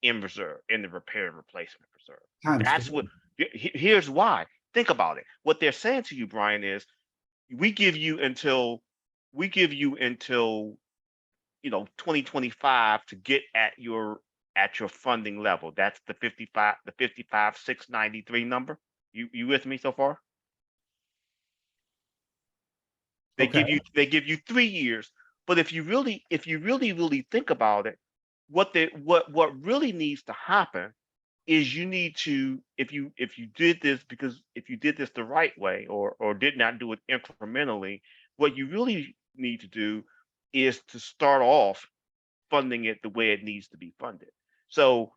in reserve, in the repair and replacement reserve. That's what. Here's why. Think about it. What they're saying to you, Brian, is we give you until 2025 to get at your funding level. That's the 55,693 number. You with me so far? They give you 3 years, but if you really think about it, what really needs to happen is, you need to, if you did this the right way, or did not do it incrementally, what you really need to do is to start off funding it the way it needs to be funded. So,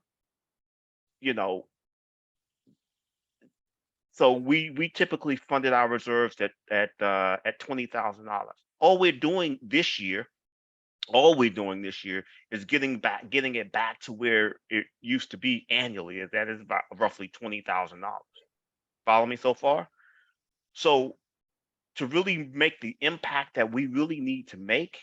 so we typically funded our reserves at $20,000. All we're doing this year is getting it back to where it used to be annually. That is about roughly $20,000. Follow me so far? So to really make the impact that we really need to make,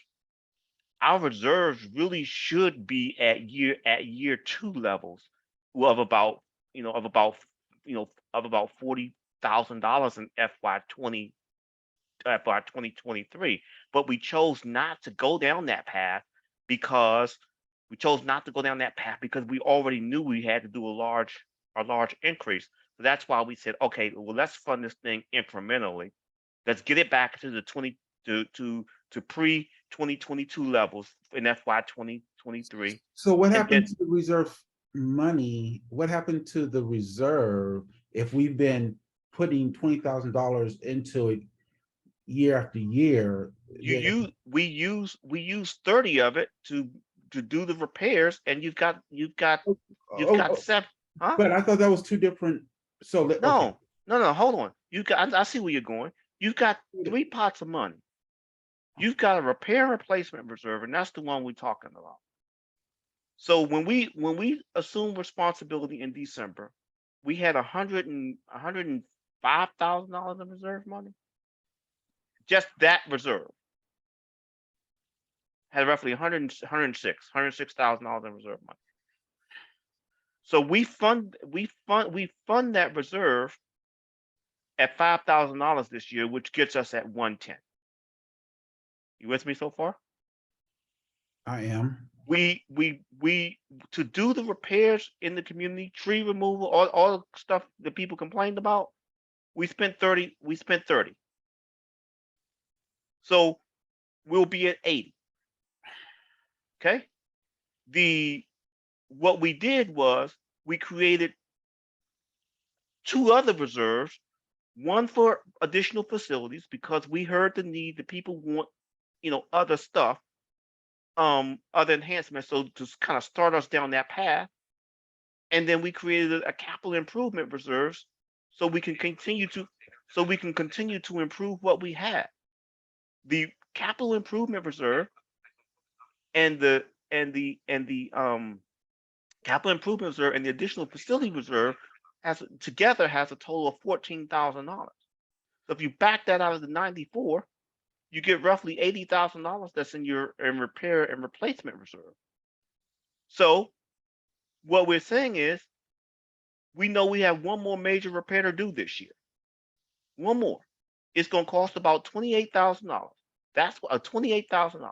our reserves really should be at year 2 levels of about, of about $40,000 in FY 2023. But we chose not to go down that path because we already knew we had to do a large increase. So that's why we said, okay, well, let's fund this thing incrementally. Let's get it back to the pre-2022 levels in FY 2023. So what And happened then- to the reserve money? What happened to the reserve if we've been putting $20,000 into it year after year? We use 30 of it to do the repairs, and you've got seven. Huh? But I thought that was two different. So No, hold on. I see where you're going. You've got 3 pots of money. You've got a repair and replacement reserve, and that's the one we're talking about. So when we assumed responsibility in December, we had $105,000 in reserve money. Just that reserve had roughly $106,000 in reserve money. So we fund that reserve at $5,000 this year, which gets us at 110. You with me so far? I am. We to do the repairs in the community, tree removal, all the stuff that people complained about, we spent 30. So we'll be at 80. Okay. What we did was we created 2 other reserves, one for additional facilities because we heard the need, the people want, other stuff, other enhancements. So to kind of start us down that path. And then we created a capital improvement reserves so we can continue to improve what we have. The capital improvement reserve and the capital improvement reserve and the additional facility reserve has a total of $14,000. So if you back that out of the 94, you get roughly $80,000 that's in repair and replacement reserve. So what we're saying is, we know we have one more major repair to do this year. One more. It's going to cost about $28,000. That's $28,000.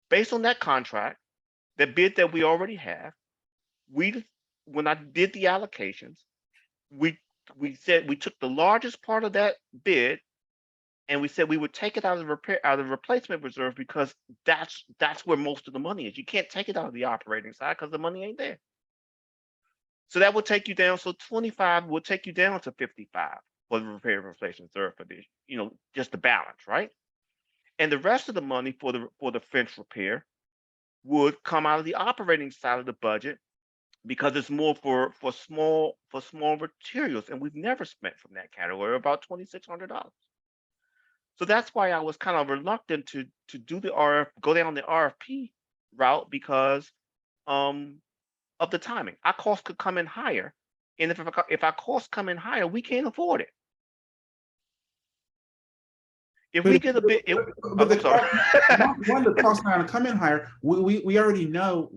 Based on that contract, the bid that we already have, when I did the allocations, we said we took the largest part of that bid, and we said we would take it out of the replacement reserve because that's where most of the money is. You can't take it out of the operating side because the money ain't there. So that would take you down. So 25 will take you down to 55 for the repair and replacement reserve for this, just the balance, right? And the rest of the money for the fence repair would come out of the operating side of the budget because it's more for small materials, and we've never spent from that category about $2,600. So that's why I was kind of reluctant to do go down the RFP route because of the timing. Our costs could come in higher, and if our costs come in higher, we can't afford it. If we get a bit, the cost now to come in higher. We already know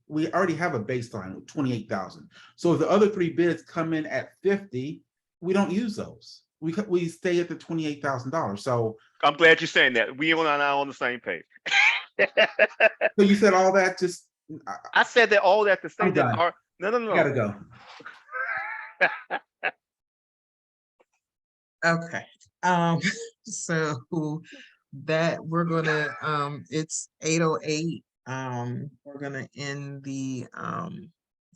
we already have a baseline of 28,000. So if the other 3 bids come in at 50, we don't use those. We stay at the $28,000. So I'm glad you're saying that. We are now on the same page. So you said all that just. I said that all that to say I'm that done. no. I gotta go. Okay, so that we're gonna, it's 8:08. We're gonna end the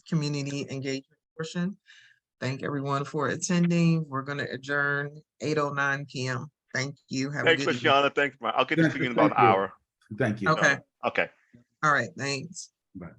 community engagement portion. Thank everyone for attending. We're gonna adjourn 8:09 p.m. Thank you. Have a Thanks, good evening. Lashana. Thanks, Mike. I'll get this to you in about an Thank you. hour. Thank you. Okay, Okay. all right, thanks. Bye.